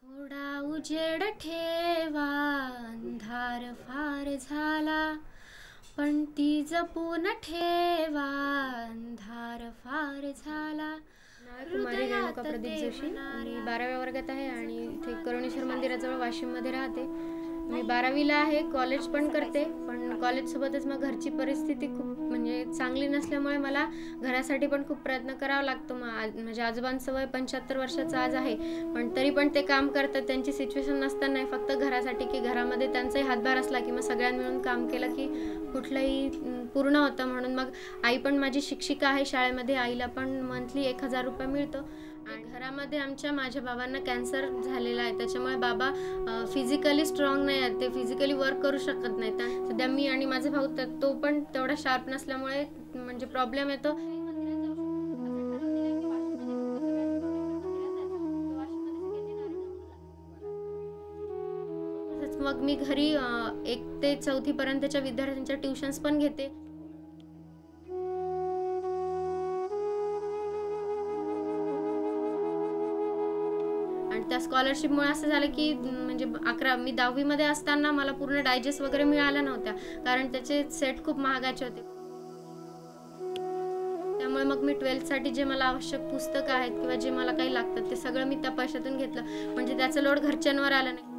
थोडा उजेड ठेवा, अंधार फार झाला, पण ती जपून ठेवा, अंधार फार झाला. कुमारी रेणुका प्रदीप जोशी. मी 12व्या वर्गात आहे आणि इथे करुणेश्वर मंदिराजवळ वाशिममध्ये राहते. मी 12वीला आहे, कॉलेज पण करते, पण कॉलेजसोबतच मग घरची परिस्थिती खूप म्हणजे चांगली नसल्यामुळे मला घरासाठी पण खूप प्रयत्न करावा लागतो. माझ्या आजोबांचं वय 75 वर्षाचं आज आहे, पण तरी पण ते काम करतात. त्यांची सिच्युएशन नसताना फक्त घरासाठी, की घरामध्ये त्यांचाही हातभार असला की मग सगळ्यांनी मिळून काम केलं की कुठलंही पूर्ण होतं. म्हणून मग आई पण माझी शिक्षिका आहे शाळेमध्ये, आईला पण मंथली 1000 रुपये मिळतो. आणि घरामध्ये माझ्या बाबांना कॅन्सर झालेला आहे, त्याच्यामुळे बाबा फिजिकली स्ट्रॉंग नाही आहेत, ते फिजिकली वर्क करू शकत नाहीत. सध्या मी आणि माझा भाऊ तो पण तेवढा शार्प नसल्यामुळे म्हणजे प्रॉब्लेम येतो. मग मी घरी 1 ते 4थी पर्यंतच्या विद्यार्थ्यांच्या ट्युशन्स पण घेते. आणि त्या स्कॉलरशिपमुळे असं झालं की म्हणजे मी 10वीमध्ये असताना मला पूर्ण डायजेस्ट वगैरे मिळाल्या नव्हत्या, कारण त्याचे सेट खूप महागाचे होते. त्यामुळे मग मी 12थसाठी जे मला आवश्यक पुस्तकं आहेत किंवा जे मला काही लागतात ते सगळं मी त्या पैशातून घेतलं, म्हणजे त्याचं लोड घरच्यांवर आलं नाही.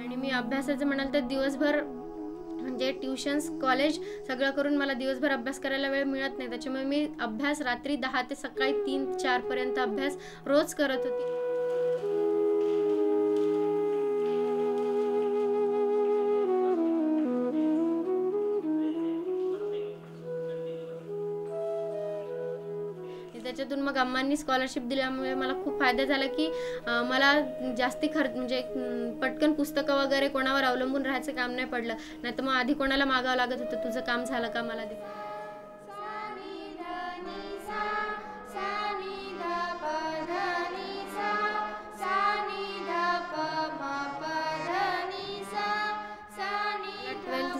आणि मी अभ्यासाचं म्हणाल तर दिवसभर म्हणजे ट्युशन्स, कॉलेज सगळं करून मला दिवसभर अभ्यास करायला वेळ मिळत नाही. त्याच्यामुळे मी अभ्यास रात्री 10 ते सकाळी 3-4 पर्यंत अभ्यास रोज करत होती. त्याच्यातून मग अम्मांनी स्कॉलरशिप दिल्यामुळे मला खूप फायदा झाला की मला जास्ती खर्च म्हणजे पटकन पुस्तकं वगैरे कोणावर अवलंबून राहायचं काम नाही पडलं. नाही तर मग आधी कोणाला मागावं लागत होतं, तुझं काम झालं का मला दे.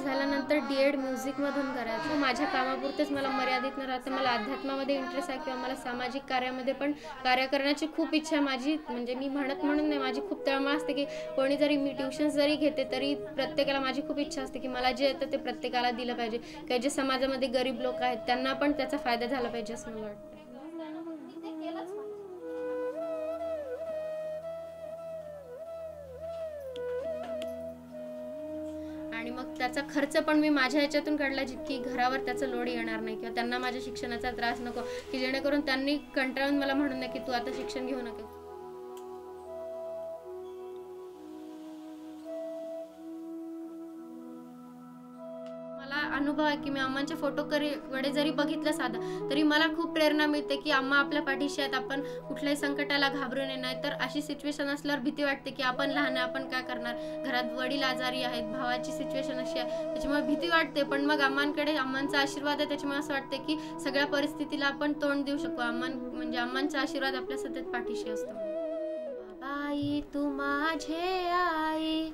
झाल्यानंतर D.Ed म्युझिकमधून करायचं. माझ्या कामापुरतेच मला मर्यादित न राहता मला अध्यात्मामध्ये इंटरेस्ट आहे किंवा मला सामाजिक कार्यामध्ये पण कार्य करण्याची खूप इच्छा आहे माझी. म्हणजे मी म्हणून नाही, माझी खूप तळमळ असते की कोणी जरी मी ट्युशन्स जरी घेते तरी प्रत्येकाला माझी खूप इच्छा असते की मला जे येतं ते प्रत्येकाला दिलं पाहिजे, काही जे समाजामध्ये गरीब लोक आहेत त्यांना पण त्याचा फायदा झाला पाहिजे असं मला वाटतं. आणि मग त्याचा खर्च पण मी माझ्या ह्याच्यातून काढला, की घरावर त्याचा लोड येणार नाही किंवा त्यांना माझ्या शिक्षणाचा त्रास नको, की जेणेकरून त्यांनी कंटाळून मला म्हणू नये की तू आता शिक्षण घेऊ नको. अनुभव आहे की मी अम्मांच्या फोटोकडे जरी बघितलं साधं तरी मला खूप प्रेरणा मिळते की अम्मा आपल्या पाठीशी आहेत, आपण कुठल्याही संकटाला घाबरू नये. नाही तर अशी सिच्युएशन असल्यावर भीती वाटते की आपण लहान आहे, आपण काय करणार, घरात वडील आजारी आहेत, भावाची सिच्युएशन अशी आहे, त्याच्यामुळे भीती वाटते. पण मग अम्मांचा आशीर्वाद आहे, त्याच्यामुळे असं वाटते की सगळ्या परिस्थितीला आपण तोंड देऊ शकू. अम्मांचा आशीर्वाद आपल्या सतत पाठीशी असतो. बाई तू माझे आई,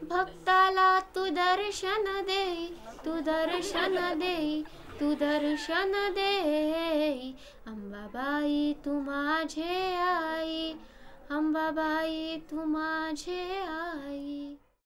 भक्ताला तू दर्शन देई, तू दर्शन देई, तू दर्शन देई. अंबाबाई तू माझे आई, अंबाबाई तू माझे आई.